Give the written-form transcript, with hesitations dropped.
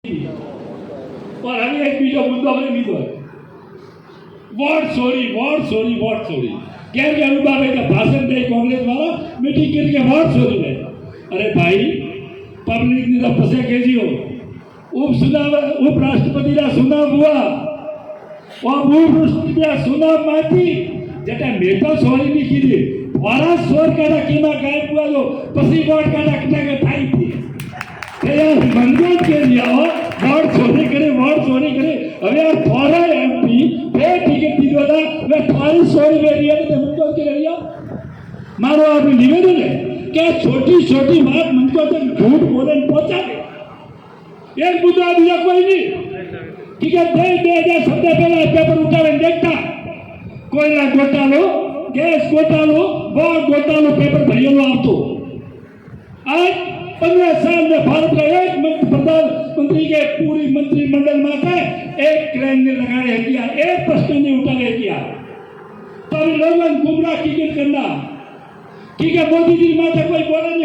और हमें एक बीजो मुद्दो हमने लीधो वोट छोड़ी केम के अनुभावे का भाषण दे कांग्रेस वाला मीटिंग करके वोट छोड़ी दे। अरे भाई पब्लिक ने तो पसे केजियो उपराष्ट्रपति का चुनाव हुआ और उपराष्ट्रपति का चुनाव माती जेटा मेटा छोड़ी नहीं की थी वारा सोर का कीमा गायब हुआ तो पसी वोट का कितना के थाई थी यार मंजूर के लिया हो वोट चोरी करे अब यार थोड़ा एमपी बे टिकट दीदो था वे थारी सोरी मेरी है तो मंजूर के लिया मारो आप निवेदन है क्या छोटी बात मंजूर तक झूठ बोलन पहुंचा दे एक मुद्दा दिया कोई नहीं ठीक है दे शब्द पहला पेपर उठावे देखता कोयला घोटालो गैस घोटालो वोट घोटालो पेपर भरियो आप तो आज 15 साल में भारत का एक प्रधानमंत्री के पूरी मंत्रिमंडल में का एक क्रेन ने लगाने किया एक प्रश्न ने उठाने किया तो लोगों गुमराह की करना ठीक है मोदी जी माता कोई बोला नहीं